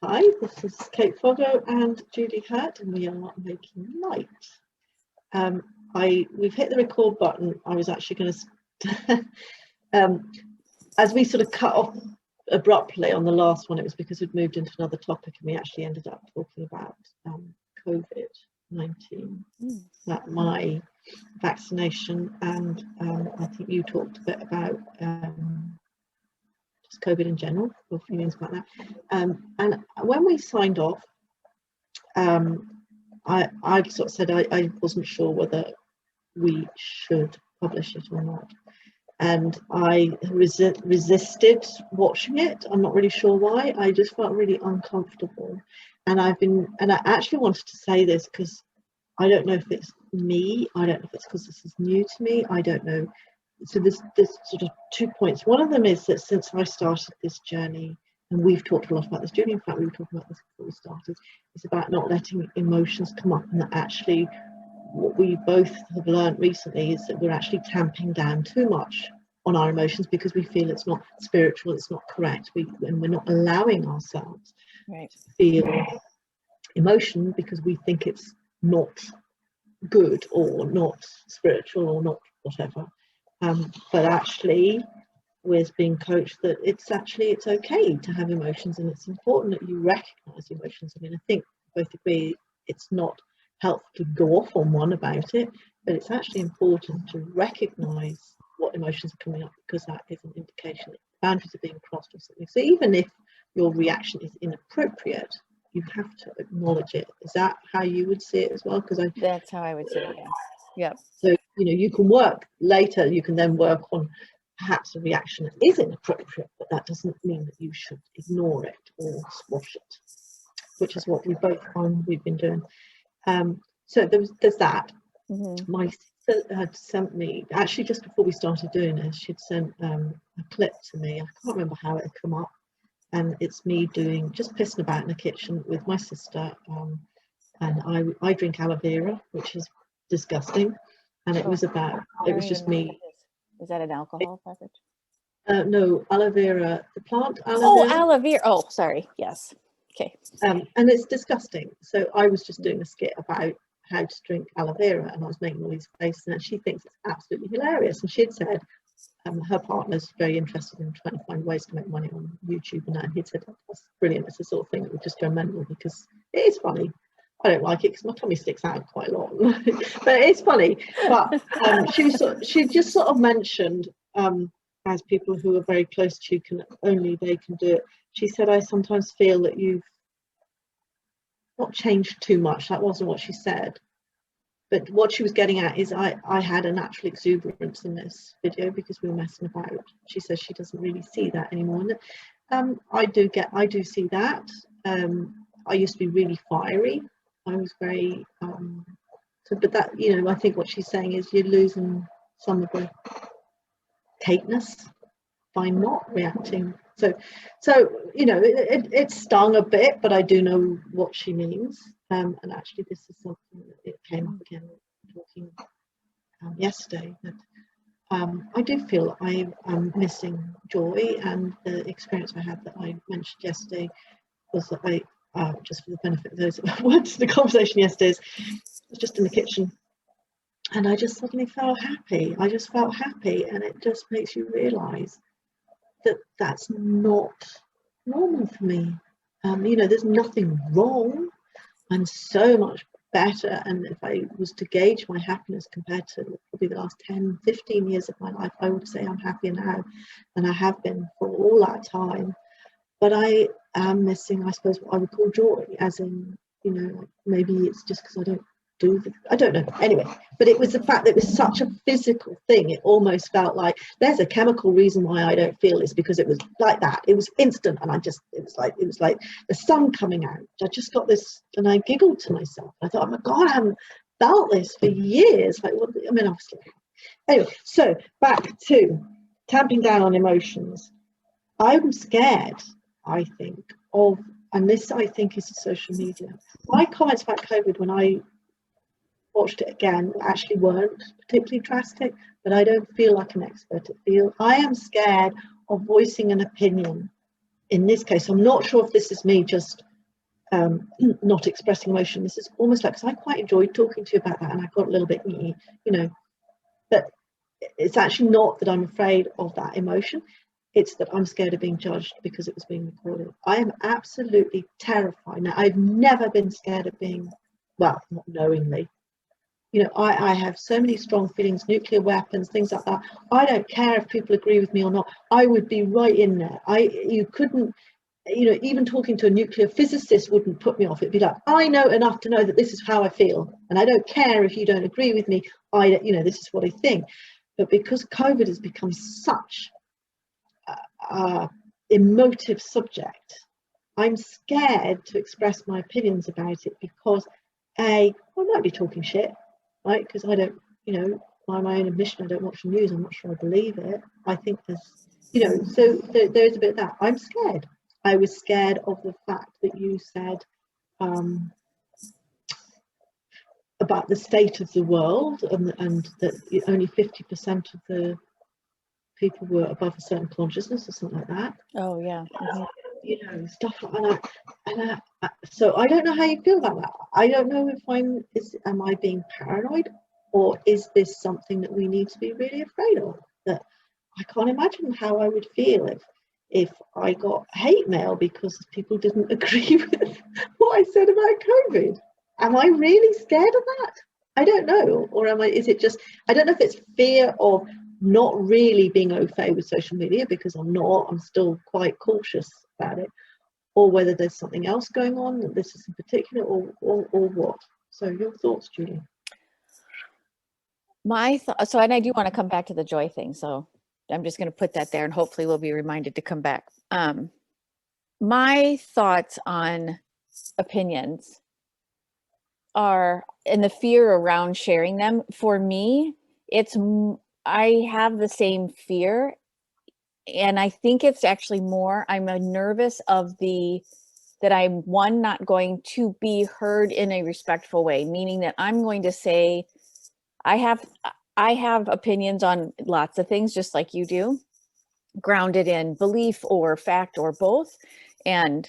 Hi, this is Kate Foggo and Julie Hirt, and we are making light. We've hit the record button. I was actually going to, as we sort of cut off abruptly on the last one, it was because we'd moved into another topic, and we actually ended up talking about COVID-19, my vaccination, and I think you talked a bit about just COVID in general, your feelings about that. And when we signed off, I sort of said I wasn't sure whether we should publish it or not, and I resisted watching it. I'm not really sure why. I just felt really uncomfortable, and I actually wanted to say this because I don't know if it's me. I don't know if it's because this is new to me. I don't know. So there's sort of 2 points. One of them is that since I started this journey, and we've talked a lot about this, Julie, in fact, we were talking about this before we started, it's about not letting emotions come up, and that actually what we both have learned recently is that we're actually tamping down too much on our emotions because we feel it's not spiritual, it's not correct, and we're not allowing ourselves to feel emotion because we think it's not good or not spiritual or not whatever. But actually we're being coached that it's okay to have emotions, and it's important that you recognize emotions. I mean, I think we both agree it's not helpful to go off on one about it, but it's actually important to recognize what emotions are coming up, because that is an indication that boundaries are being crossed or something. So even if your reaction is inappropriate, you have to acknowledge it. Is that how you would see it as well? Because that's how I would see it. Yes. Yep. So you can work later. You can then work on perhaps a reaction that is inappropriate, but that doesn't mean that you should ignore it or squash it, which is what we've been doing. So there's that. Mm-hmm. My sister had sent me, actually just before we started doing this, she'd sent a clip to me. I can't remember how it had come up, and it's me just pissing about in the kitchen with my sister, and I drink aloe vera, which is disgusting, and it was just me. Is that an alcohol beverage? No, aloe vera, the plant aloe vera. Oh, aloe vera. Oh, sorry. Yes. Okay. And it's disgusting. So I was just doing a skit about how to drink aloe vera, and I was making all these faces, and she thinks it's absolutely hilarious. And she had said her partner's very interested in trying to find ways to make money on YouTube, and he'd said that's brilliant. It's the sort of thing that would just go mental because it is funny. I don't like it because my tummy sticks out quite a lot, but it's funny. But she just sort of mentioned, as people who are very close to you they can do it. She said, I sometimes feel that you've not changed too much. That wasn't what she said, but what she was getting at is I had a natural exuberance in this video because we were messing about. She says she doesn't really see that anymore, and I do see that. I used to be really fiery. I was very but that, I think what she's saying is you're losing some of the tapeness by not reacting. So it stung a bit, but I do know what she means. And actually this is something that it came up again talking yesterday, that I do feel I'm missing joy, and the experience I had that I mentioned yesterday was that I just for the benefit of those that went to the conversation yesterday, I was just in the kitchen and I just suddenly felt happy. I just felt happy, and it just makes you realise that that's not normal for me. There's nothing wrong. I'm so much better, and if I was to gauge my happiness compared to probably the last 10, 15 years of my life, I would say I'm happier now than I have been for all that time. But I am missing, I suppose, what I would call joy, as in, maybe it's just because I don't know. Anyway, but it was the fact that it was such a physical thing. It almost felt like there's a chemical reason why I don't feel this, because it was like that. It was instant, and it was like the sun coming out. I just got this, and I giggled to myself. I thought, oh my God, I haven't felt this for years. Obviously. Anyway, so back to tamping down on emotions. I'm scared, I think, and this I think is social media. My comments about COVID when I watched it again actually weren't particularly drastic, but I don't feel like an expert. I am scared of voicing an opinion. In this case, I'm not sure if this is me just not expressing emotion. This is almost like, because I quite enjoyed talking to you about that, and I got a little bit, you know, but it's actually not that I'm afraid of that emotion. It's that I'm scared of being judged because it was being recorded. I am absolutely terrified. Now, I've never been scared of being, well, not knowingly. You know, I have so many strong feelings, nuclear weapons, things like that. I don't care if people agree with me or not. I would be right in there. You couldn't, you know, even talking to a nuclear physicist wouldn't put me off. It'd be like, I know enough to know that this is how I feel, and I don't care if you don't agree with me. You know, this is what I think. But because COVID has become such a emotive subject, I'm scared to express my opinions about it because I might be talking shit, right? Because I don't, you know, by my own admission, I don't watch the news. I'm not sure I believe it. I think there's, you know, so there's a bit of that. I'm scared. I was scared of the fact that you said about the state of the world, and that only 50% of the people were above a certain consciousness or something like that. Oh yeah. You know, stuff like that. And so I don't know how you feel about that. I don't know if am I being paranoid, or is this something that we need to be really afraid of? That I can't imagine how I would feel if I got hate mail because people didn't agree with what I said about COVID. Am I really scared of that? I don't know. Or is it just, I don't know if it's fear of not really being au fait with social media, because I'm still quite cautious about it, or whether there's something else going on, that this is in particular, or what. So your thoughts, Julie? So, and I do want to come back to the joy thing, so I'm just going to put that there, and hopefully we'll be reminded to come back. My thoughts on opinions are, and the fear around sharing them, for me, I have the same fear, and I think it's actually more, I'm nervous of that I'm not going to be heard in a respectful way, meaning that I'm going to say, I have opinions on lots of things, just like you do, grounded in belief or fact or both. And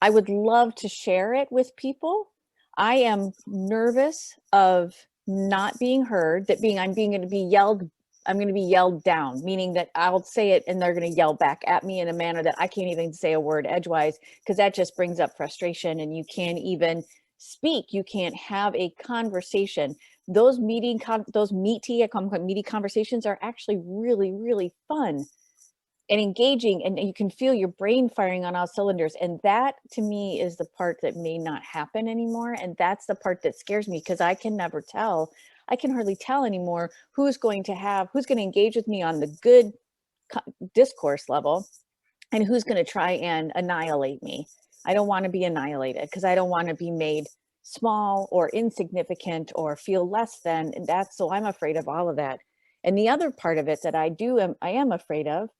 I would love to share it with people. I am nervous of not being heard, I'm going to be yelled down, meaning that I'll say it and they're going to yell back at me in a manner that I can't even say a word edgewise, because that just brings up frustration, and you can't even speak. You can't have a conversation. Those meaty conversations are actually really, really fun and engaging, and you can feel your brain firing on all cylinders. And that, to me, is the part that may not happen anymore. And that's the part that scares me, because I can hardly tell anymore who's going to engage with me on the good discourse level, and who's going to try and annihilate me. I don't want to be annihilated, because I don't want to be made small or insignificant or feel less than. And so I'm afraid of all of that. And the other part of it that I am afraid of,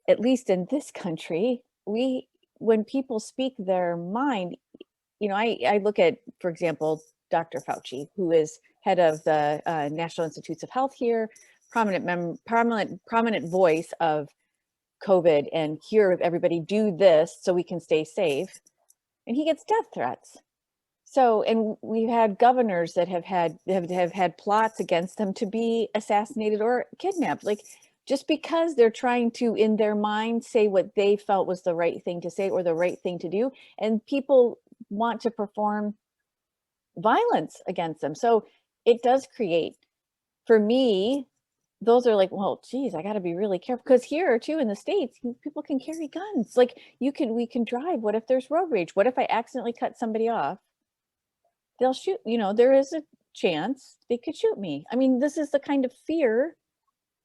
at least in this country, when people speak their mind, you know, I look at, for example, Dr. Fauci, who is head of the National Institutes of Health here, prominent voice of COVID, and here everybody do this so we can stay safe, and he gets death threats. So, and we've had governors that have had plots against them to be assassinated or kidnapped. Like, just because they're trying to, in their mind, say what they felt was the right thing to say or the right thing to do, and people want to perform violence against them. So it does create, for me, those are like, well, geez, I got to be really careful, because here too in the States, people can carry guns. Like, we can drive. What if there's road rage? What if I accidentally cut somebody off? They'll shoot, you know, there is a chance they could shoot me. I mean, this is the kind of fear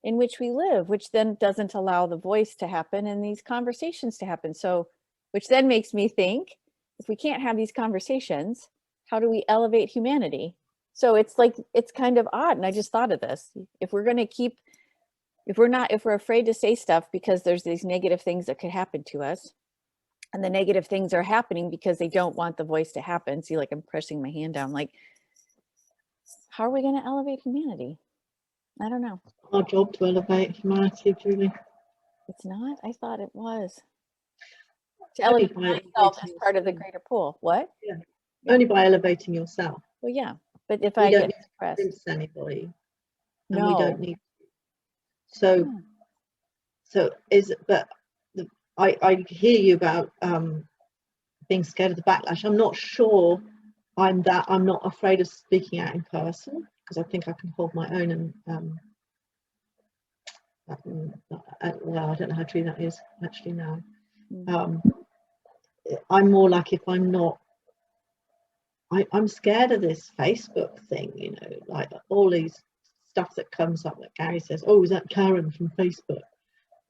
in which we live, which then doesn't allow the voice to happen and these conversations to happen. So, which then makes me think, if we can't have these conversations, how do we elevate humanity? So it's like, it's kind of odd. And I just thought of this. If we're afraid to say stuff because there's these negative things that could happen to us, and the negative things are happening because they don't want the voice to happen. See, like, I'm pressing my hand down, like, how are we going to elevate humanity? I don't know. Our job to elevate humanity, Julie. It's not? I thought it was. to elevate myself as part of the greater pool. What? Yeah. Only by elevating yourself. Well, yeah, but if We I don't get need to depressed, convince anybody, and no, we don't need. So, but I hear you about being scared of the backlash. I'm not sure I'm not afraid of speaking out in person, because I think I can hold my own, and well, I don't know how true that is actually now. I'm more like, if I'm not, I'm scared of this Facebook thing, you know, like all these stuff that comes up that Gary says, oh, is that Karen from Facebook?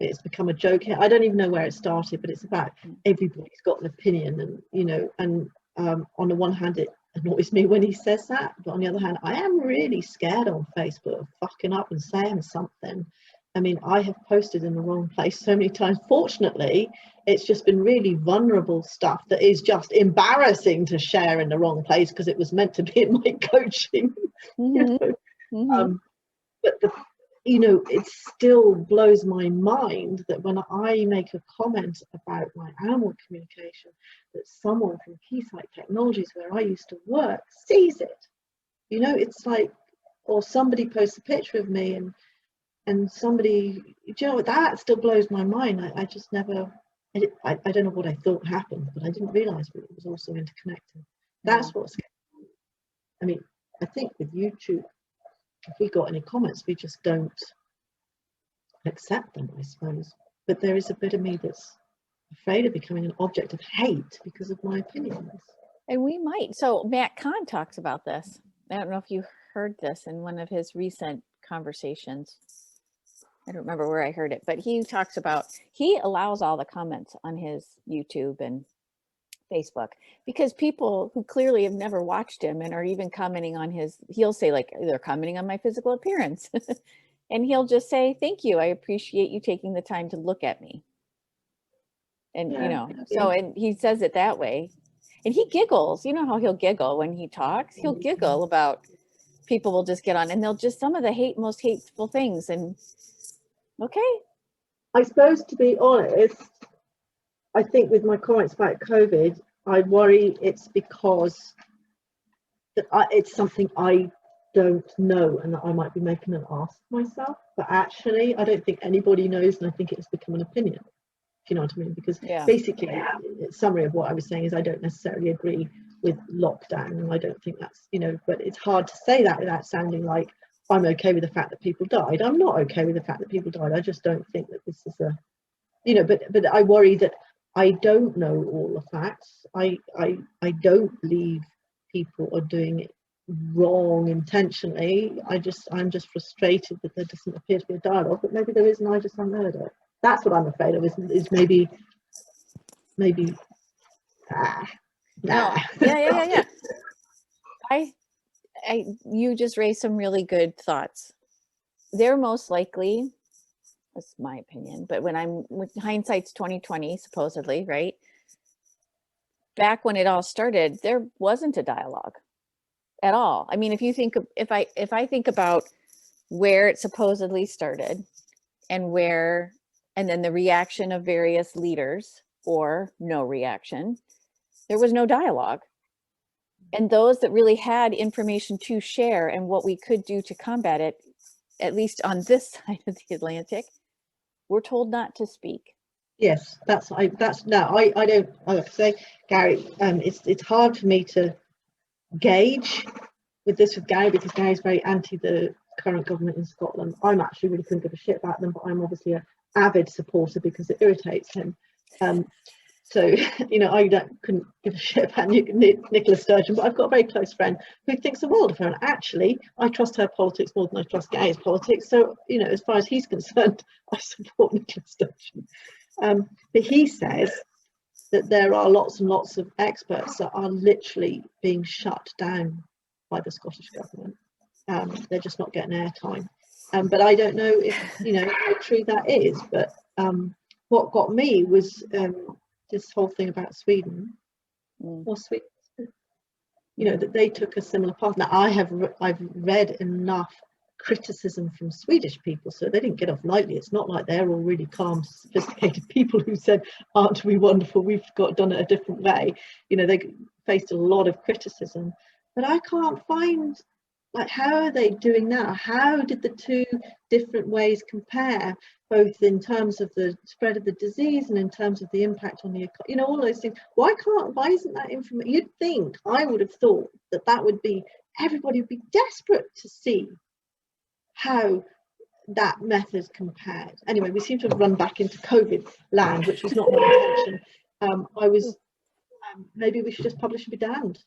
It's become a joke here. I don't even know where it started, but it's about everybody's got an opinion, and you know, and on the one hand it annoys me when he says that, but on the other hand, I am really scared on Facebook of fucking up and saying something. I mean, I have posted in the wrong place so many times. Fortunately, it's just been really vulnerable stuff that is just embarrassing to share in the wrong place, because it was meant to be in my coaching. You know? But you know, it still blows my mind that when I make a comment about my animal communication, that someone from Keysight Technologies, where I used to work, sees it. You know, it's like, or somebody posts a picture of me, and somebody, do you know what, that still blows my mind. I just never, I don't know what I thought happened, but I didn't realize it was also interconnected. That's what's, I mean, I think with YouTube, if we got any comments, we just don't accept them, I suppose. But there is a bit of me that's afraid of becoming an object of hate because of my opinions. And we might. So Matt Kahn talks about this. I don't know if you heard this in one of his recent conversations. I don't remember where I heard it, but he talks about, he allows all the comments on his YouTube and Facebook, because people who clearly have never watched him and are even commenting on his, he'll say like, they're commenting on my physical appearance. And he'll just say, thank you, I appreciate you taking the time to look at me. And you know, so, and he says it that way. And he giggles, you know how he'll giggle when he talks, he'll giggle about people will just get on and they'll just, some of the most hateful things. And okay. I suppose, to be honest, I think with my comments about COVID, I worry it's because that it's something I don't know, and that I might be making an ass of myself. But actually, I don't think anybody knows, and I think it's become an opinion. If you know what I mean? Because basically, a summary of what I was saying is I don't necessarily agree with lockdown, and I don't think that's, you know, but it's hard to say that without sounding like I'm okay with the fact that people died. I'm not okay with the fact that people died. I just don't think that this is a, you know, but I worry that I don't know all the facts. I don't believe people are doing it wrong intentionally. I'm just frustrated that there doesn't appear to be a dialogue, but maybe there is, and I just haven't heard it. That's what I'm afraid of, is maybe no. Yeah. You just raised some really good thoughts. They're most likely, that's my opinion, but with hindsight's 2020, supposedly, right? Back when it all started, there wasn't a dialogue at all. I mean, if you think, if I think about where it supposedly started and then the reaction of various leaders or no reaction, there was no dialogue. And those that really had information to share and what we could do to combat it, at least on this side of the Atlantic, we're told not to speak. Yes, I don't, I have to say, Gary, it's hard for me to gauge with Gary, because Gary's very anti the current government in Scotland. I'm actually really couldn't give a shit about them, but I'm obviously an avid supporter because it irritates him. So, you know, couldn't give a shit about Nicola Sturgeon, but I've got a very close friend who thinks the world of her. And actually, I trust her politics more than I trust Gary's politics. So, you know, as far as he's concerned, I support Nicola Sturgeon. But he says that there are lots and lots of experts that are literally being shut down by the Scottish government. They're just not getting airtime. But I don't know if, you know, how true that is. But what got me was this whole thing about Sweden, or Sweden, you know, that they took a similar path. Now I've read enough criticism from Swedish people, so they didn't get off lightly. It's not like they're all really calm, sophisticated people who said, aren't we wonderful, we've done it a different way. You know, they faced a lot of criticism, but I can't find, like, how are they doing now? How did the two different ways compare, both in terms of the spread of the disease and in terms of the impact on the, you know, all those things? Why isn't that information? You'd think, I would have thought that would be, everybody would be desperate to see how that method compared. Anyway, we seem to have run back into COVID land, which was not my intention. Maybe we should just publish and be damned.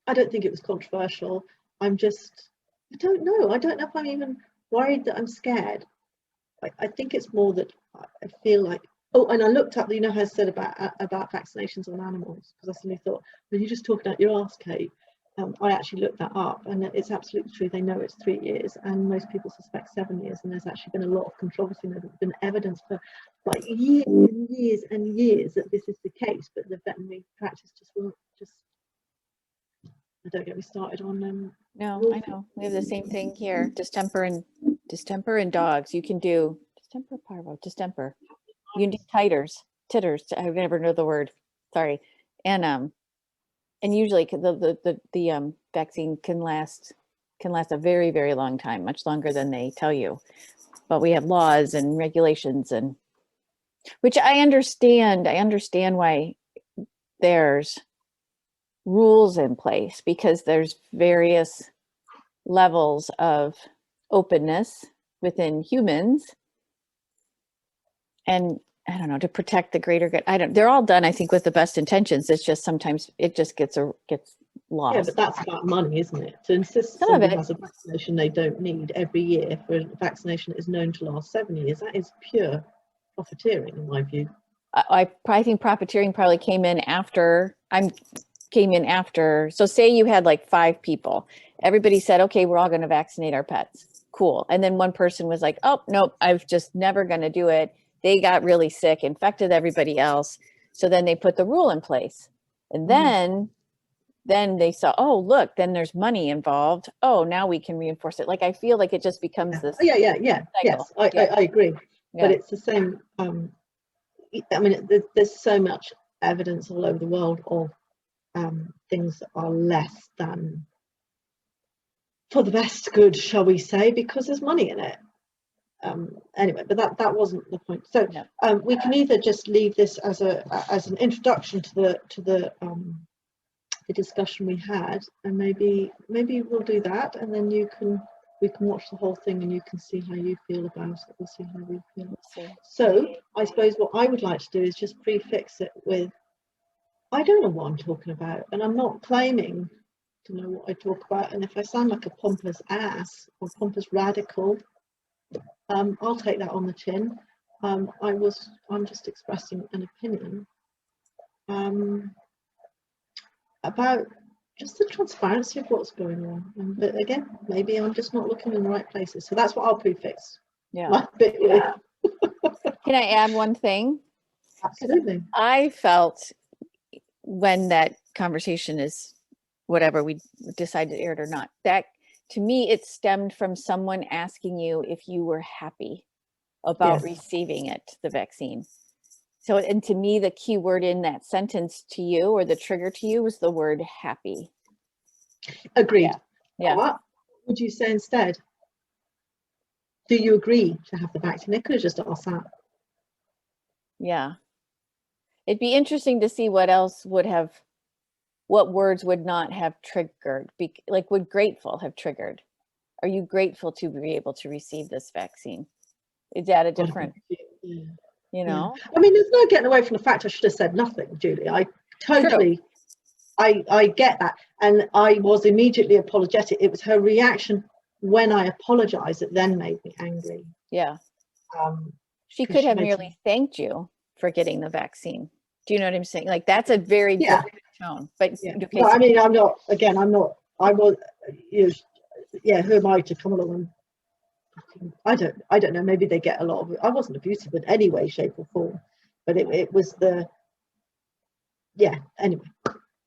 I don't think it was controversial. I don't know. I don't know if I'm even worried that I'm scared. I think it's more that I feel like, oh, and I looked up, you know how I said about vaccinations on animals, because I suddenly thought, when you just talking out your arse, Kate, I actually looked that up, and it's absolutely true. They know it's 3 years, and most people suspect 7 years, and there's actually been a lot of controversy, and there's been evidence for like years and years and years that this is the case, but the veterinary practice just won't, don't get me started on No, I know. We have the same thing here. Distemper in dogs. You can do distemper parvo, distemper. You can do titters. I never know the word. Sorry. And usually the vaccine can last a very, very long time, much longer than they tell you. But we have laws and regulations, and which I understand. I understand why there's rules in place, because there's various levels of openness within humans, and I don't know, to protect the greater good. They're all done, I think, with the best intentions. It's just sometimes it just gets lost. Yeah, but that's about money, isn't it? To insist somebody has a vaccination they don't need every year for a vaccination that is known to last 7 years, that is pure profiteering, in my view. I think profiteering probably came in after. So say you had like 5 people. Everybody said, okay, we're all going to vaccinate our pets. Cool. And then one person was like, oh, nope, I'm just never going to do it. They got really sick, infected everybody else. So then they put the rule in place. And then they saw, oh, look, then there's money involved. Oh, now we can reinforce it. Like, I feel like it just becomes this. Yeah. Yes, I agree. Yeah. But it's the same. I mean, there's so much evidence all over the world of things that are less than for the best good, shall we say, because there's money in it. Anyway, but that wasn't the point. So we can either just leave this as an introduction to the discussion we had, and maybe we'll do that, and then we can watch the whole thing, and you can see how you feel about it. We'll see how we feel. So I suppose what I would like to do is just prefix it with, I don't know what I'm talking about, and I'm not claiming to know what I talk about, and if I sound like a pompous ass or pompous radical, I'll take that on the chin. I'm just expressing an opinion about just the transparency of what's going on. But again, maybe I'm just not looking in the right places. So that's what I'll prefix. Yeah. Can I add one thing? Absolutely. I felt when that conversation is whatever we decide to air it or not, that to me, it stemmed from someone asking you if you were happy about receiving it, the vaccine. So, and to me, the key word in that sentence to you, or the trigger to you, was the word happy. Agreed. Yeah. What would you say instead? Do you agree to have the vaccine? They could have just asked that. Yeah. It'd be interesting to see what else what words would not have triggered. Like, would grateful have triggered? Are you grateful to be able to receive this vaccine? Is that a different, you know? I mean, there's no getting away from the fact I should have said nothing, Julie. I totally, I get that. And I was immediately apologetic. It was her reaction when I apologized that then made me angry. Yeah. She could have merely thanked you for getting the vaccine. Do you know what I'm saying? Like, that's a very different tone. But well, I mean, I'm not, I was, who am I to come along and, I don't know, maybe they get a lot of it. I wasn't abusive in any way, shape or form, but it was anyway.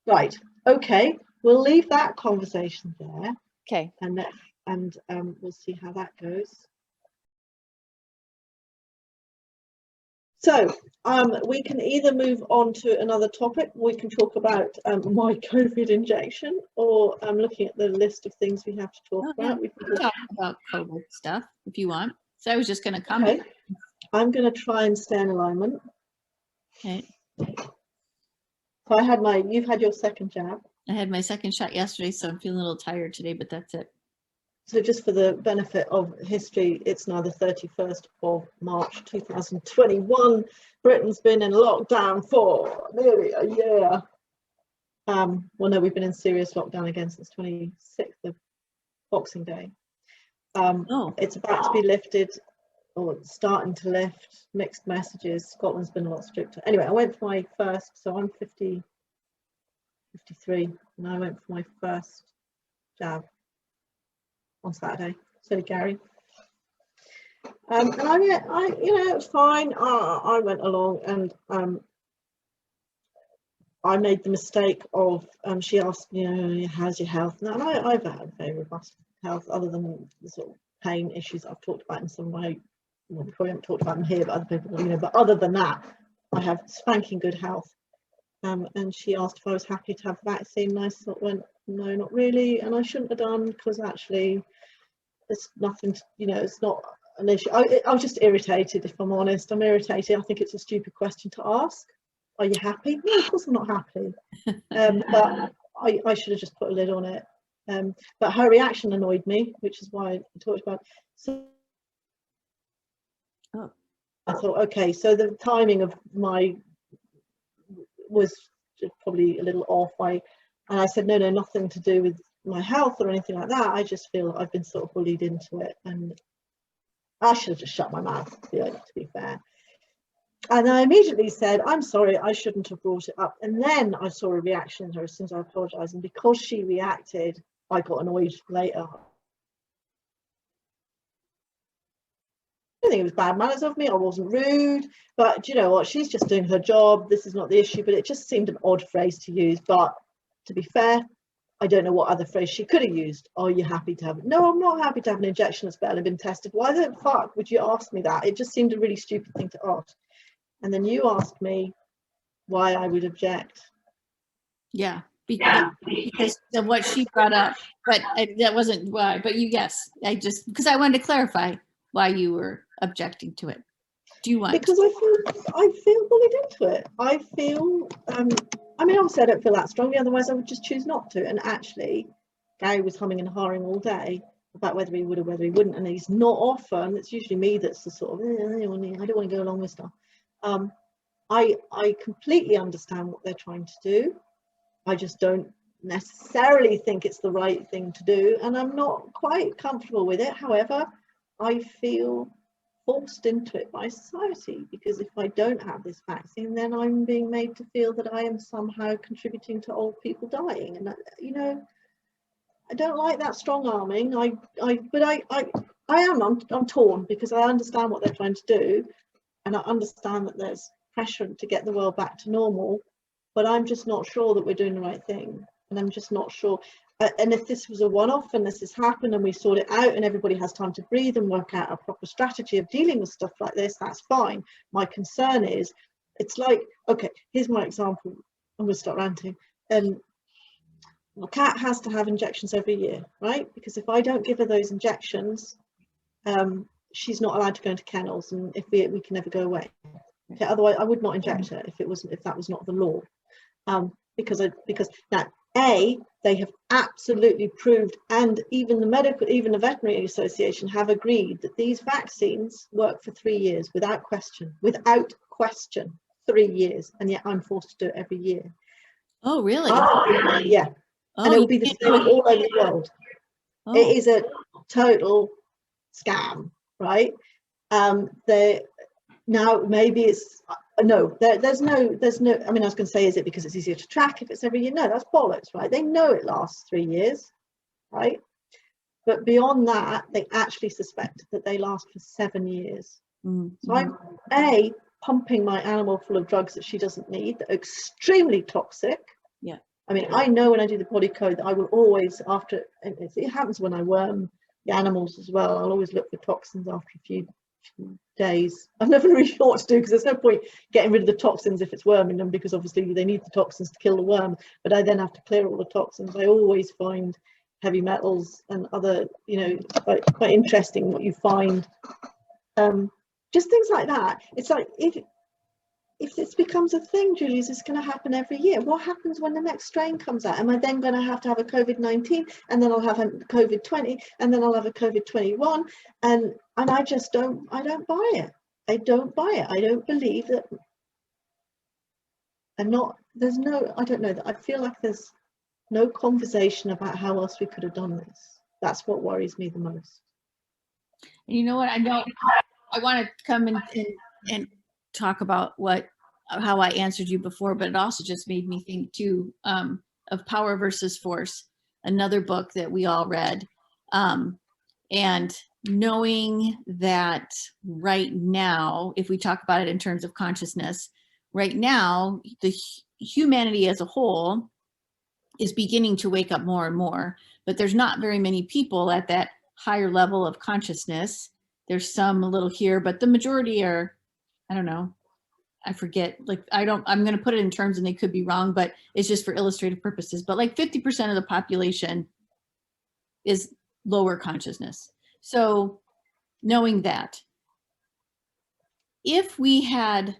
Right. Okay. we'll leave that conversation there. Okay. And we'll see how that goes. So we can either move on to another topic. We can talk about my COVID injection, or looking at the list of things we have to talk about. We can talk about COVID stuff if you want. So I was just going to comment. Okay. I'm going to try and stay in alignment. Okay. So you've had your second jab. I had my second shot yesterday, so I'm feeling a little tired today, but that's it. So just for the benefit of history, it's now the 31st of March 2021. Britain's been in lockdown for nearly a year. Well, no, we've been in serious lockdown again since 26th of Boxing Day. It's about to be lifted, or it's starting to lift. Mixed messages. Scotland's been a lot stricter. Anyway, I went for my first, so I'm 53, and I went for my first jab on Saturday. So did Gary. And it was fine. I went along, and I made the mistake of, she asked, how's your health? And I've had very robust health, other than the sort of pain issues I've talked about in some way. Well, probably haven't talked about them here, but other people, but other than that, I have spanking good health. And she asked if I was happy to have the vaccine, and I sort of went, no, not really, and I shouldn't have done, because actually it's nothing to, it's not an issue. I was just irritated, if I'm honest. I'm irritated. I think it's a stupid question to ask. Are you happy? No, of course I'm not happy. But I should have just put a lid on it. But her reaction annoyed me, which is why I talked about it. So I thought, okay, so the timing of my was probably a little off. And I said, no, nothing to do with my health or anything like that. I just feel I've been sort of bullied into it, and I should have just shut my mouth, to be fair. And I immediately said, I'm sorry, I shouldn't have brought it up. And then I saw a reaction in her as soon as I apologised, and because she reacted, I got annoyed later. I think it was bad manners of me. I wasn't rude, but do you know what? She's just doing her job. This is not the issue, but it just seemed an odd phrase to use. But to be fair, I don't know what other phrase she could have used. Are you happy to have it? No, I'm not happy to have an injection that's barely been tested. Why the fuck would you ask me that? It just seemed a really stupid thing to ask. And then you asked me why I would object. Yeah, because of what she brought up, but that wasn't why. But yes, because I wanted to clarify why you were objecting to it. Do you want? Because I feel bullied into it. I feel, obviously I don't feel that strongly, otherwise I would just choose not to. And actually, Gary was humming and hawing all day about whether he would or whether he wouldn't, and he's not often. It's usually me that's the sort of, I don't want to go along with stuff. I completely understand what they're trying to do. I just don't necessarily think it's the right thing to do, and I'm not quite comfortable with it. However, I feel forced into it by society, because if I don't have this vaccine, then I'm being made to feel that I am somehow contributing to old people dying, and I don't like that strong arming. I'm torn, because I understand what they're trying to do, and I understand that there's pressure to get the world back to normal, but I'm just not sure that we're doing the right thing, and I'm just not sure. And if this was a one-off and this has happened and we sort it out and everybody has time to breathe and work out a proper strategy of dealing with stuff like this, that's fine. My concern is, it's like, okay, here's my example. I'm going to start ranting. My cat has to have injections every year, right? Because if I don't give her those injections, she's not allowed to go into kennels, and if we can never go away. Okay, otherwise I would not inject her if that was not the law. Because now, they have absolutely proved, and even the Veterinary Association have agreed, that these vaccines work for 3 years without question, 3 years, and yet I'm forced to do it every year. Oh, really? Yeah. And it will be the same all over the world. It is a total scam, right? Now maybe it's there's no, I mean, I was going to say, is it because it's easier to track if it's every year? No, that's bollocks, right? They know it lasts 3 years, right? But beyond that, they actually suspect that they last for 7 years. Mm-hmm. So I'm pumping my animal full of drugs that she doesn't need, that are extremely toxic. Yeah. I mean, I know when I do the body code that I will always, after, and it happens when I worm the animals as well, I'll always look for toxins after a few days. I'm never really sure what to do, because there's no point getting rid of the toxins if it's worming them, because obviously they need the toxins to kill the worm, but I then have to clear all the toxins. I always find heavy metals and other, you know, quite interesting what you find. Just things like that. It's like, if this becomes a thing, Julie, is this going to happen every year? What happens when the next strain comes out? Am I then going to have a COVID-19, and then I'll have a COVID-20, and then I'll have a COVID-21? And I just don't buy it. I don't buy it. I don't believe that. I don't know, that I feel like there's no conversation about how else we could have done this. That's what worries me the most. And you know what? I want to come and talk about how I answered you before, but it also just made me think too of Power versus Force, another book that we all read, and knowing that right now, if we talk about it in terms of consciousness, right now the humanity as a whole is beginning to wake up more and more, but there's not very many people at that higher level of consciousness. There's some a little here, but the majority are, I don't know, I forget, like, I'm going to put it in terms and they could be wrong, but it's just for illustrative purposes. But like 50% of the population is lower consciousness. So knowing that, if we had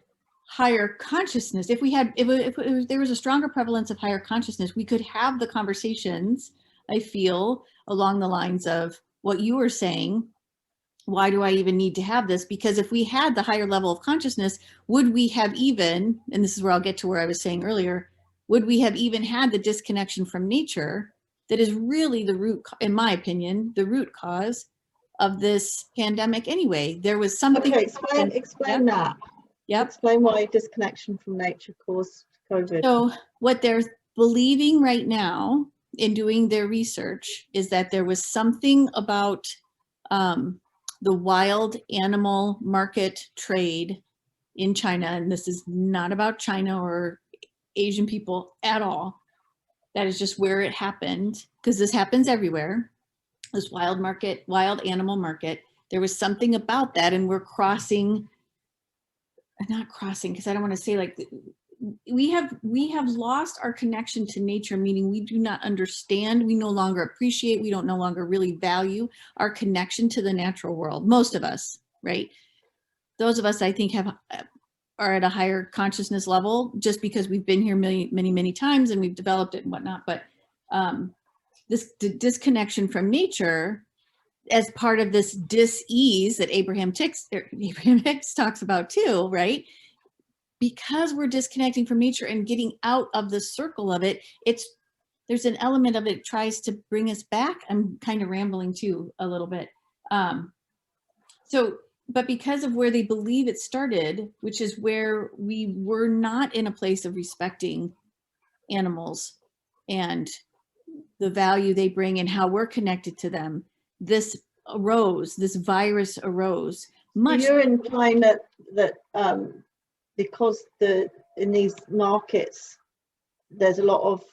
higher consciousness, if there was a stronger prevalence of higher consciousness, we could have the conversations, I feel, along the lines of what you were saying. Why do I even need to have this? Because if we had the higher level of consciousness, would we have even, and this is where I'll get to where I was saying earlier, would we have even had the disconnection from nature that is really the root, in my opinion, the root cause of this pandemic anyway? There was something. Okay, explain that. Yep. Explain why disconnection from nature caused COVID. So what they're believing right now in doing their research is that there was something about the wild animal market trade in China, and this is not about China or Asian people at all. That is just where it happened, because this happens everywhere. This wild animal market. There was something about that, and we're not crossing, because I don't want to say, like, we have lost our connection to nature, meaning we do not understand, we no longer appreciate, we don't no longer really value our connection to the natural world. Most of us, right? Those of us, I think, are at a higher consciousness level just because we've been here many times and we've developed it and whatnot. But this disconnection from nature, as part of this dis-ease that Abraham Hicks talks about too, right? Because we're disconnecting from nature and getting out of the circle of it, there's an element of it tries to bring us back. I'm kind of rambling too a little bit. But because of where they believe it started, which is where we were not in a place of respecting animals and the value they bring and how we're connected to them, this virus arose. You're implying that because in these markets there's a lot of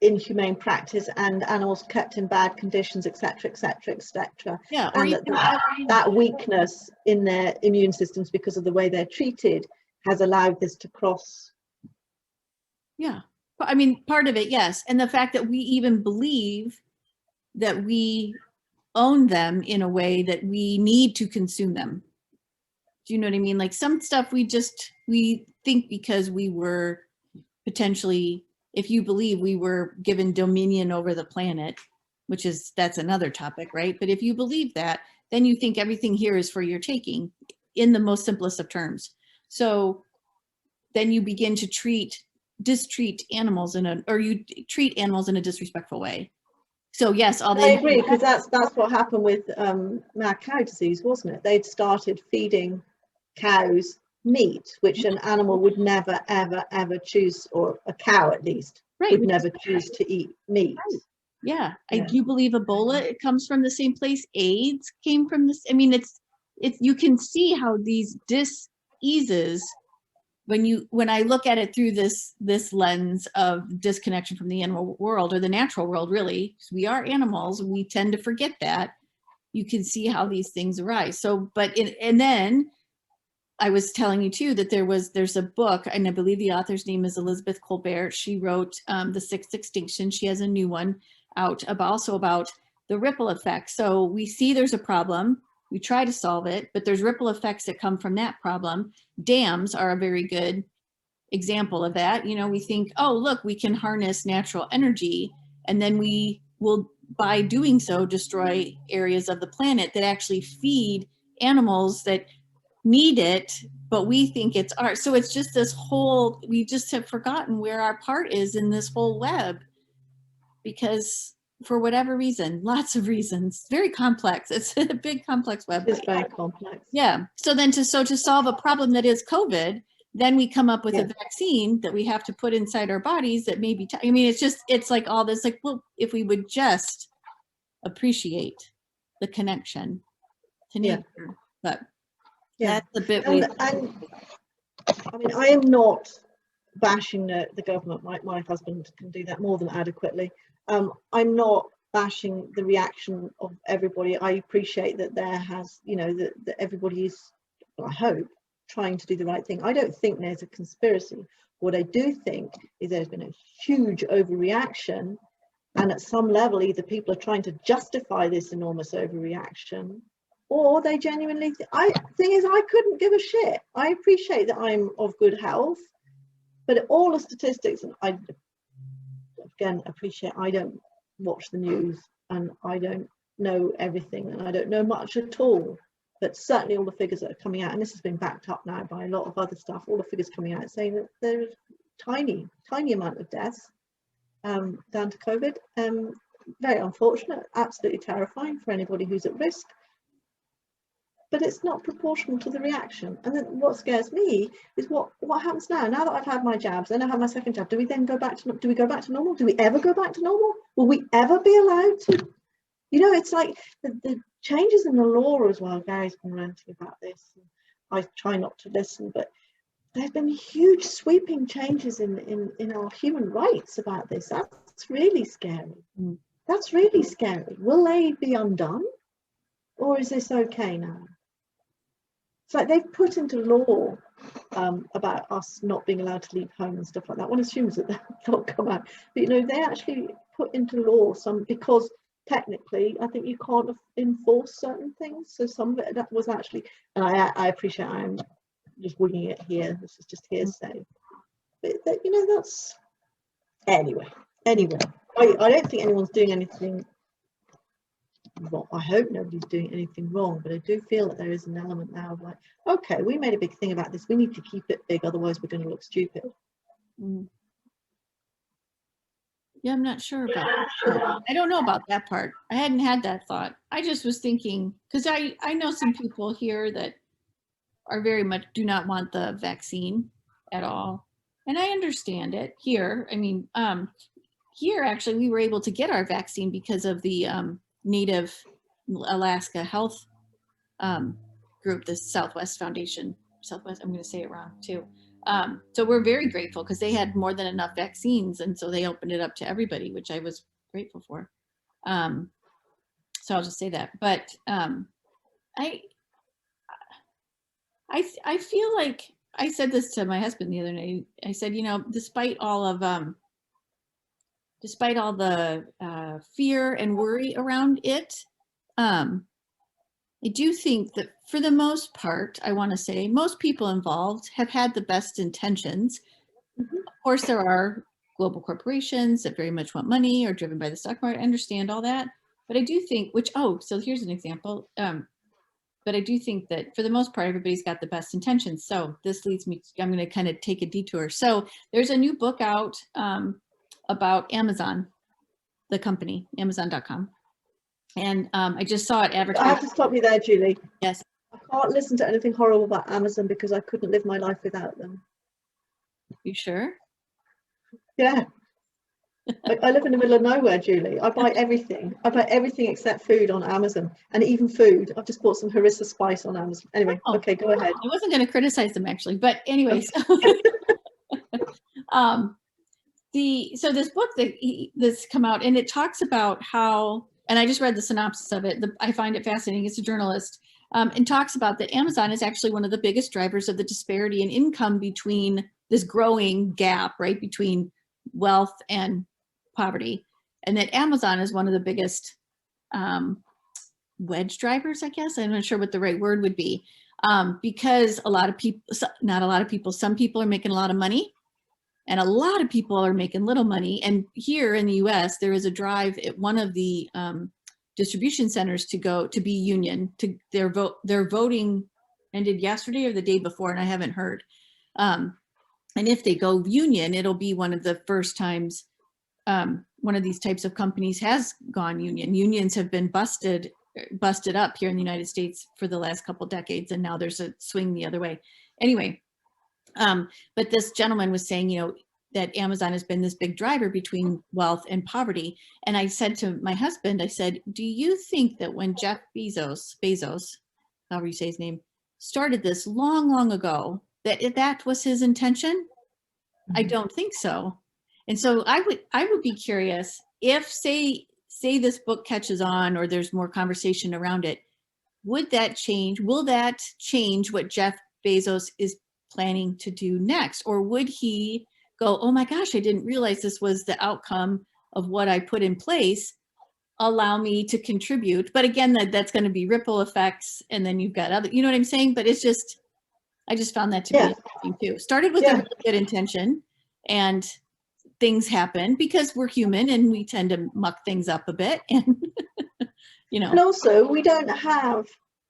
inhumane practice and animals kept in bad conditions, etc. Yeah, and that weakness in their immune systems because of the way they're treated has allowed this to cross. Yeah, I mean, part of it, yes. And the fact that we even believe that we own them in a way that we need to consume them. Do you know what I mean? Like, some stuff we think because we were potentially, if you believe we were given dominion over the planet, that's another topic, right? But if you believe that, then you think everything here is for your taking, in the most simplest of terms. So then you begin to distreat animals you treat animals in a disrespectful way. So yes, I agree, because that's what happened with mad cow disease, wasn't it? They'd started feeding cows meat, which an animal would never ever choose, or a cow at least, right, would never choose to eat meat. Right. Yeah, I do believe Ebola, it comes from the same place. AIDS came from this. I mean, it's you can see how these dis-eases when I look at it through this lens of disconnection from the animal world or the natural world, really, 'cause we are animals, we tend to forget that. You can see how these things arise. So, and then I was telling you too that there's a book, and I believe the author's name is Elizabeth Colbert. She wrote The Sixth Extinction. She has a new one out also about the ripple effect. So we see there's a problem, we try to solve it, but there's ripple effects that come from that problem. Dams are a very good example of that. You know, we think, oh, look, we can harness natural energy, and then we will, by doing so, destroy areas of the planet that actually feed animals that need it, but we think it's ours. So it's just this whole, we just have forgotten where our part is in this whole web, because for whatever reason, lots of reasons, very complex. It's a big complex web. It's very complex. Yeah. So then to solve a problem that is COVID, then we come up with a vaccine that we have to put inside our bodies that maybe, I mean, it's like all this, like, well, if we would just appreciate the connection to nature, but that's a bit and I mean, I am not bashing the government. My husband can do that more than adequately. I'm not bashing the reaction of everybody. I appreciate that there has, you know, that everybody is, I hope, trying to do the right thing. I don't think there's a conspiracy. What I do think is there's been a huge overreaction, and at some level either people are trying to justify this enormous overreaction, or they genuinely thing is, I couldn't give a shit. I appreciate that I'm of good health, but all the statistics, and I again appreciate I don't watch the news and I don't know everything and I don't know much at all, but certainly all the figures that are coming out, and this has been backed up now by a lot of other stuff, all the figures coming out saying that there's tiny amount of deaths down to COVID. Very unfortunate, absolutely terrifying for anybody who's at risk, but it's not proportional to the reaction. And then what scares me is what happens now that I've had my jabs, then I have my second jab. Do we then go back to normal? Do we ever go back to normal? Will we ever be allowed to? You know, it's like the changes in the law as well. Gary's been ranting about this. I try not to listen, but there's been huge sweeping changes in our human rights about this. That's really scary. That's really scary. Will they be undone, or is this okay now? It's like they've put into law about us not being allowed to leave home and stuff like that. One assumes that they'll come out, but you know, they actually put into law some, because technically I think you can't enforce certain things. So some of it that was actually, and I appreciate I'm just winging it here, this is just hearsay, but that, you know, that's anyway I don't think anyone's doing anything wrong. I hope nobody's doing anything wrong, but I do feel that there is an element now of like, okay, we made a big thing about this, we need to keep it big, otherwise we're going to look stupid. Yeah, I'm not sure about that. I don't know about that part. I hadn't had that thought. I just was thinking, because I know some people here that are very much do not want the vaccine at all, and I understand it here. I mean, here actually we were able to get our vaccine because of the Native Alaska Health group, the Southwest Foundation. Southwest, I'm going to say it wrong too. So we're very grateful because they had more than enough vaccines, and so they opened it up to everybody, which I was grateful for. So I'll just say that. But I feel like I said this to my husband the other night. I said, you know, despite all the fear and worry around it, I do think that for the most part, I want to say most people involved have had the best intentions. Of course, there are global corporations that very much want money or driven by the stock market. I understand all that. But I do think, so here's an example. But I do think that for the most part, everybody's got the best intentions. So this leads me, I'm going to kind of take a detour. So there's a new book out about Amazon, the company, Amazon.com. And I just saw it advertised. I have to stop you there, Julie. Yes. I can't listen to anything horrible about Amazon because I couldn't live my life without them. You sure? Yeah. I live in the middle of nowhere, Julie. I buy everything. I buy everything except food on Amazon, and even food. I've just bought some harissa spice on Amazon. Anyway, Oh, okay, go ahead. I wasn't going to criticize them actually, but anyways. So this book that's come out, and it talks about how, and I just read the synopsis of it. I find it fascinating. It's a journalist, and talks about that Amazon is actually one of the biggest drivers of the disparity in income between this growing gap, right, between wealth and poverty, and that Amazon is one of the biggest wedge drivers, I guess. I'm not sure what the right word would be, because a lot of people, not a lot of people, some people are making a lot of money, and a lot of people are making little money. And here in the US, there is a drive at one of the distribution centers to be union. Their voting ended yesterday or the day before, and I haven't heard. And if they go union, it'll be one of the first times one of these types of companies has gone union. Unions have been busted up here in the United States for the last couple decades, and now there's a swing the other way. Anyway, but this gentleman was saying, that Amazon has been this big driver between wealth and poverty. And I said to my husband, I said, do you think that when Jeff Bezos, however you say his name, started this long, long ago, that was his intention? I don't think so. And so I would be curious if, say this book catches on, or there's more conversation around it, will that change what Jeff Bezos is planning to do next? Or would he go, oh my gosh, I didn't realize this was the outcome of what I put in place, allow me to contribute? But again, that's going to be ripple effects, and then you've got other, you know what I'm saying? But I just found that to be interesting too. Started with a really good intention, and things happen because we're human and we tend to muck things up a bit, and And also, we don't have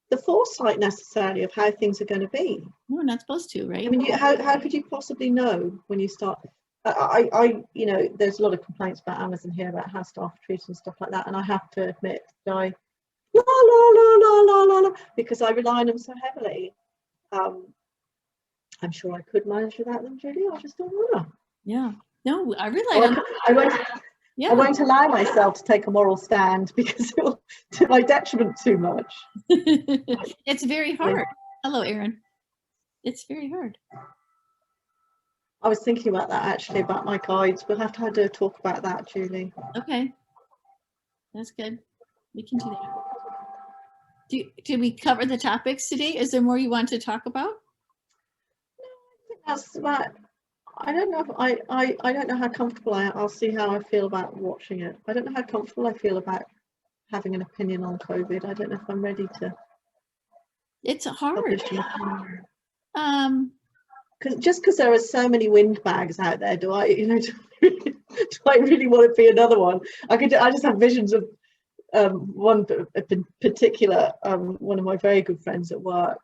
the foresight necessarily of how things are going to be. No, we're not supposed to, right? I mean, how could you possibly know when you start? There's a lot of complaints about Amazon here about how staff are treated and stuff like that, and I have to admit, la la la la la la la, because I rely on them so heavily. I'm sure I could manage without them, Julie. I just don't want to. Yeah. No, I rely on. I won't allow myself to take a moral stand because it will to my detriment too much. It's very hard. Hello, Erin. It's very hard. I was thinking about that actually, about my guides. We'll have to do a talk about that, Julie. Okay. That's good. We can do that. Did we cover the topics today? Is there more you want to talk about? No, I think that's about. I don't know if I don't know how comfortable I'll see how I feel about watching it. I don't know how comfortable I feel about having an opinion on COVID. I don't know if I'm ready to. It's hard. Because there are so many windbags out there, do I really want to be another one? I just have visions of one in particular, one of my very good friends at work.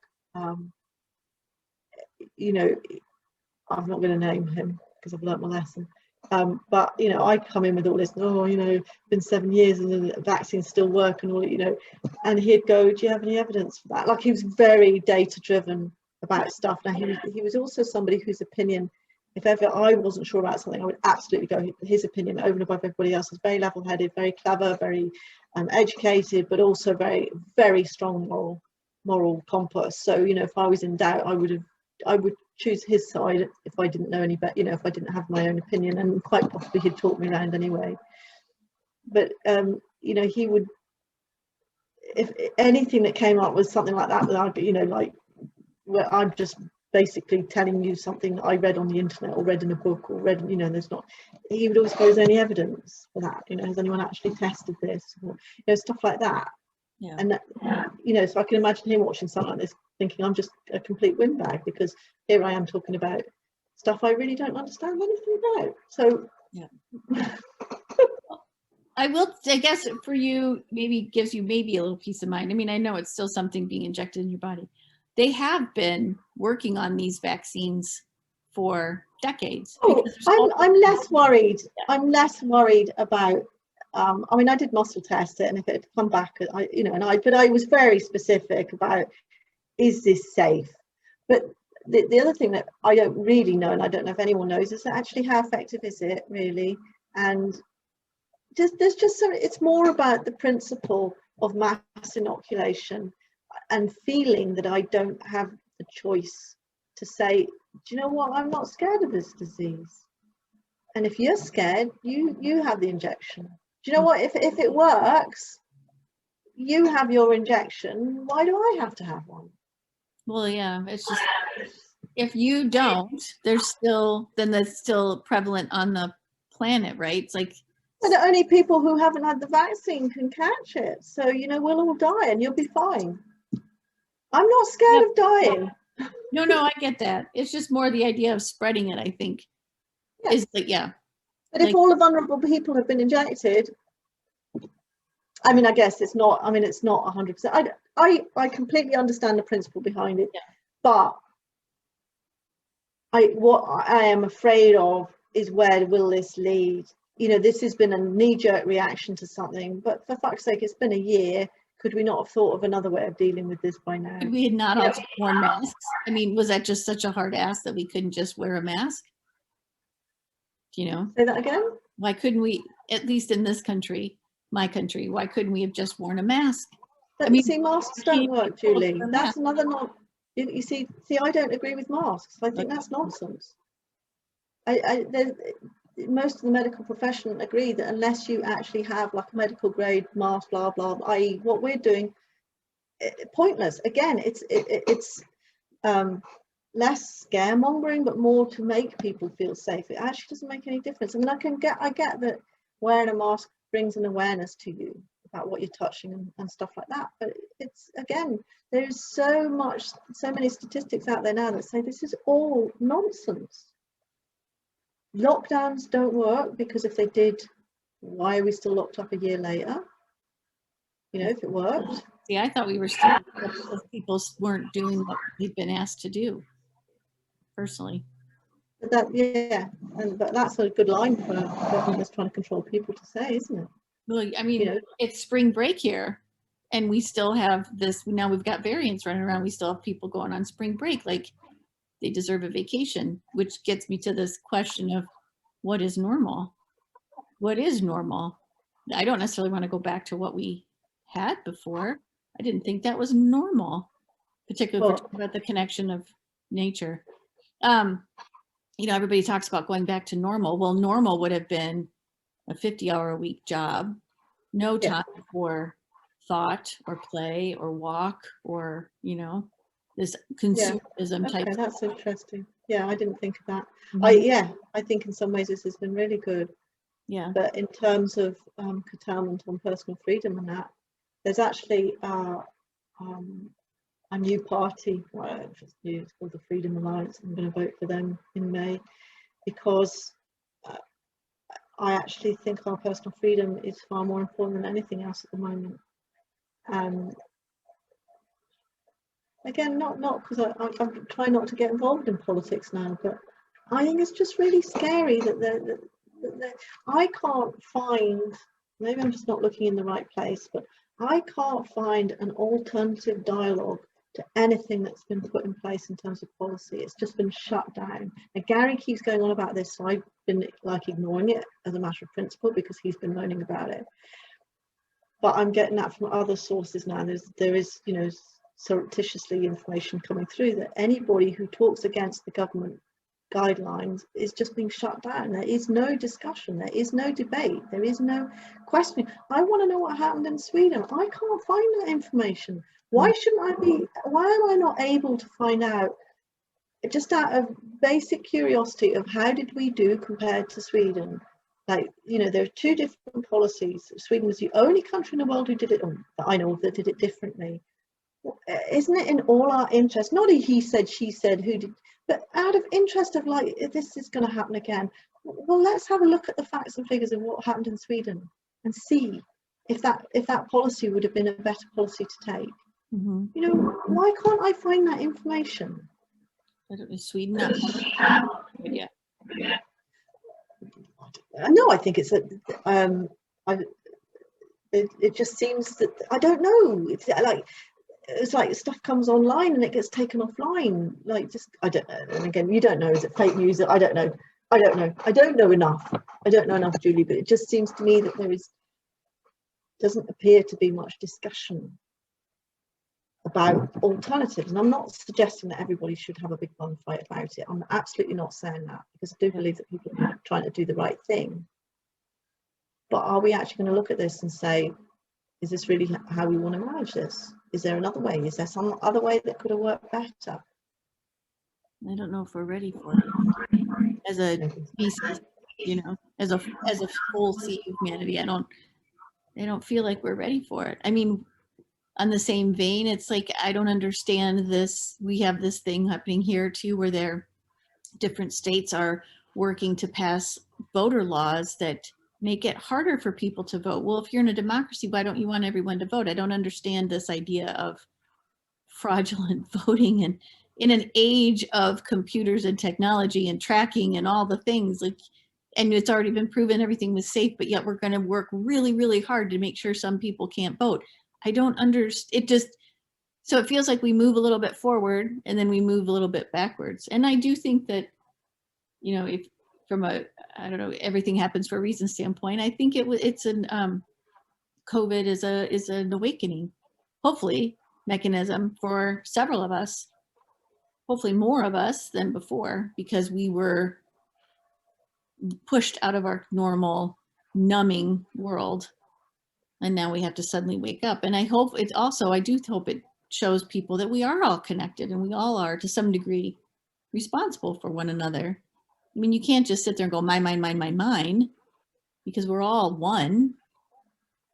I'm not going to name him because I've learnt my lesson. But I come in with all this, been 7 years and the vaccines still work and all, and he'd go, do you have any evidence for that? Like, he was very data driven about stuff. Now he was also somebody whose opinion, if ever I wasn't sure about something, I would absolutely go his opinion over and above everybody else's. Very level-headed, very clever, very educated, but also very, very strong moral compass. So if I was in doubt, I would choose his side if I didn't know any better, if I didn't have my own opinion, and quite possibly he'd talk me around anyway. But he would, if anything that came up was something like that, I'd be, where I'm just basically telling you something that I read on the internet or read in a book or read, there's not, he would always go, is there any evidence for that? Has anyone actually tested this? Or, stuff like that. Yeah. And that, so I can imagine him watching something like this thinking I'm just a complete windbag, because here I am talking about stuff I really don't understand anything about. So yeah. I guess for you, maybe gives you maybe a little peace of mind. I mean, I know it's still something being injected in your body. They have been working on these vaccines for decades. I'm less worried. I'm less worried about. I mean, I did muscle test it, and if it had come back, but I was very specific about, is this safe? But the other thing that I don't really know, and I don't know if anyone knows, is that actually how effective is it really? And there's just so, it's more about the principle of mass inoculation and feeling that I don't have the choice to say, do you know what, I'm not scared of this disease. And if you're scared, you have the injection. Do you know what, if it works, you have your injection, why do I have to have one? Well, yeah, it's just, if you don't, there's still, then that's still prevalent on the planet, right? It's like, and only people who haven't had the vaccine can catch it. So, you know, we'll all die and you'll be fine. I'm not scared of dying. no, I get that. It's just more the idea of spreading it, I think, is like, yeah. But if all the vulnerable people have been injected, I mean, I guess it's not, I mean, it's not 100%. I completely understand the principle behind it, but what I am afraid of is, where will this lead? You know, this has been a knee-jerk reaction to something, but for fuck's sake, it's been a year. Could we not have thought of another way of dealing with this by now? Could we had not all just worn masks? I mean, was that just such a hard ask that we couldn't just wear a mask? You know? Say that again? Why couldn't we, at least in this country, my country, why couldn't we have just worn a mask? But I mean, see, masks don't work, Julie. That's another not. You see, I don't agree with masks. I think that's nonsense. Most of the medical profession agree that unless you actually have like a medical grade mask, blah blah, i.e., what we're doing, pointless. Again, it's less scaremongering, but more to make people feel safe. It actually doesn't make any difference. I mean, I get that wearing a mask brings an awareness to you about what you're touching and stuff like that, but it's, again, there's so many statistics out there now that say this is all nonsense. Lockdowns don't work, because if they did, why are we still locked up a year later? You know, if it worked. See, I thought we were still, because people weren't doing what we've been asked to do, personally. But but that's a good line for government that's trying to control people to say, isn't it? Well, I mean, You know, it's spring break here, and we still have this, now we've got variants running around, we still have people going on spring break, like they deserve a vacation, which gets me to this question of what is normal? What is normal? I don't necessarily want to go back to what we had before. I didn't think that was normal, particularly about the connection of nature. You know, everybody talks about going back to normal. Well, normal would have been a 50-hour-a-week job, no time for thought or play or walk or, you know, this consumerism type. Okay, that's interesting. Yeah, I didn't think of that. Mm-hmm. I think in some ways this has been really good. Yeah. But in terms of curtailment on personal freedom and that, there's actually a new party, it's new, it's called the Freedom Alliance. I'm going to vote for them in May, because I actually think our personal freedom is far more important than anything else at the moment. Again, not because I'm trying not to get involved in politics now, but I think it's just really scary that I can't find, maybe I'm just not looking in the right place, but I can't find an alternative dialogue to anything that's been put in place in terms of policy. It's just been shut down. And Gary keeps going on about this, so I've been like ignoring it as a matter of principle because he's been moaning about it. But I'm getting that from other sources now. There is, you know, surreptitiously information coming through that anybody who talks against the government guidelines is just being shut down. There is no discussion, there is no debate, there is no question. I want to know what happened in Sweden. I can't find that information. Why am I not able to find out, just out of basic curiosity, of how did we do compared to Sweden? Like, you know, there are two different policies. Sweden was the only country in the world who did it, that I know of, that did it differently. Isn't it in all our interest, not a he said, she said, who did, but out of interest of like, if this is going to happen again, well, let's have a look at the facts and figures of what happened in Sweden and see if that policy would have been a better policy to take. Mm-hmm. You know, why can't I find that information? I don't know, Sweden. Yeah. No, I think it's it just seems that, I don't know, it's like stuff comes online and it gets taken offline, like, just, I don't know. And again, you don't know, is it fake news? I don't know. I don't know. I don't know enough. I don't know enough, Julie, but it just seems to me that doesn't appear to be much discussion about alternatives. And I'm not suggesting that everybody should have a big bonfire about it. I'm absolutely not saying that, because I do believe that people are trying to do the right thing. But are we actually going to look at this and say, is this really how we want to manage this? Is there another way? Is there some other way that could have worked better? I don't know if we're ready for it as a species, you know, as a whole sea of humanity. I don't feel like we're ready for it. I mean, on the same vein, it's like, I don't understand this. We have this thing happening here too, where different states are working to pass voter laws that make it harder for people to vote. Well, if you're in a democracy, why don't you want everyone to vote? I don't understand this idea of fraudulent voting, and in an age of computers and technology and tracking and all the things, like, and it's already been proven everything was safe, but yet we're going to work really, really hard to make sure some people can't vote. I don't understand. So it feels like we move a little bit forward and then we move a little bit backwards. And I do think that, you know, if from I don't know, everything happens for a reason standpoint, I think it's an COVID is an awakening, hopefully, mechanism for several of us, hopefully more of us than before, because we were pushed out of our normal numbing world. And now we have to suddenly wake up. And I hope it also, I do hope it shows people that we are all connected and we all are to some degree responsible for one another. I mean, you can't just sit there and go, my mind, because we're all one,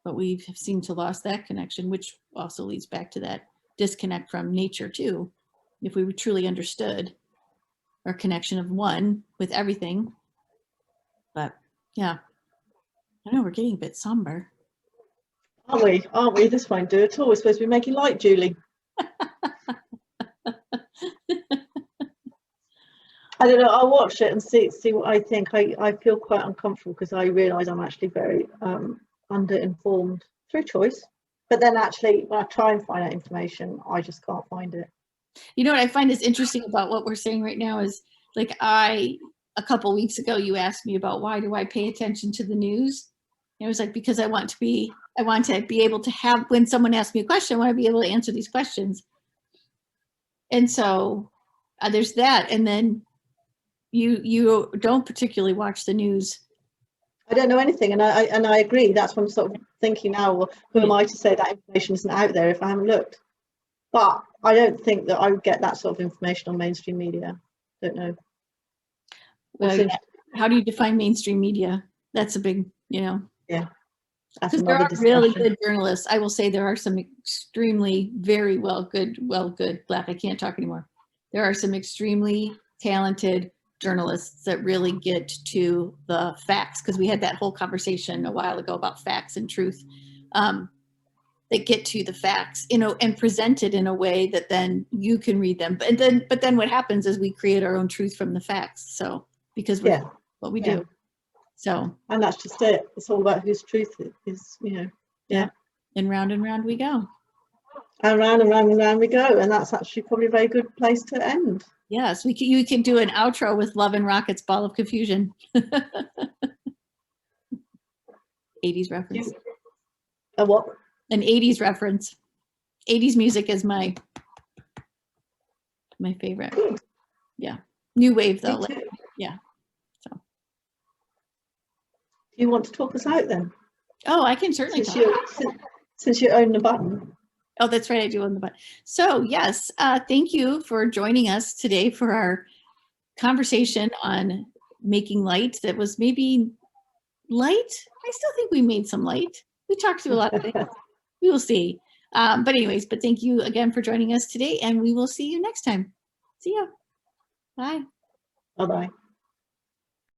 but we seem to lost that connection, which also leads back to that disconnect from nature too. If we truly understood our connection of one with everything. But yeah, I know we're getting a bit somber. Aren't we? Aren't we? This won't do at all. We're supposed to be making light, Julie. I don't know. I'll watch it and see what I think. I feel quite uncomfortable because I realise I'm actually very underinformed through choice. But then actually, when I try and find out information, I just can't find it. You know what I find is interesting about what we're saying right now is, like, a couple weeks ago, you asked me about why do I pay attention to the news? And it was like, because I want to be able to have, when someone asks me a question, I want to be able to answer these questions. And so there's that. And then you don't particularly watch the news. I don't know anything, and I agree. That's what I'm sort of thinking now. Well, who am I to say that information isn't out there if I haven't looked? But I don't think that I would get that sort of information on mainstream media. Don't know. How do you define mainstream media? That's a big, you know. Yeah. Because there are really good journalists. I will say there are some extremely very good, Black, I can't talk anymore. There are some extremely talented journalists that really get to the facts, because we had that whole conversation a while ago about facts and truth. That get to the facts, you know, and present it in a way that then you can read them. But then what happens is we create our own truth from the facts. So because we're what we do. So, and that's just it. It's all about whose truth it is, you know. Yeah. And round we go. And round and round and round we go. And that's actually probably a very good place to end. Yes, you can do an outro with Love and Rockets' Ball of Confusion. 80s reference. A what? An 80s reference. 80s music is my favorite. Yeah. New wave though. Yeah. So. Do you want to talk us out then? Oh, I can certainly since you own the button. Oh, that's right. I do own the button. So yes, thank you for joining us today for our conversation on making light. That was maybe light. I still think we made some light. We talked through a lot of things. We will see. But anyways, thank you again for joining us today, and we will see you next time. See ya. Bye. Bye-bye.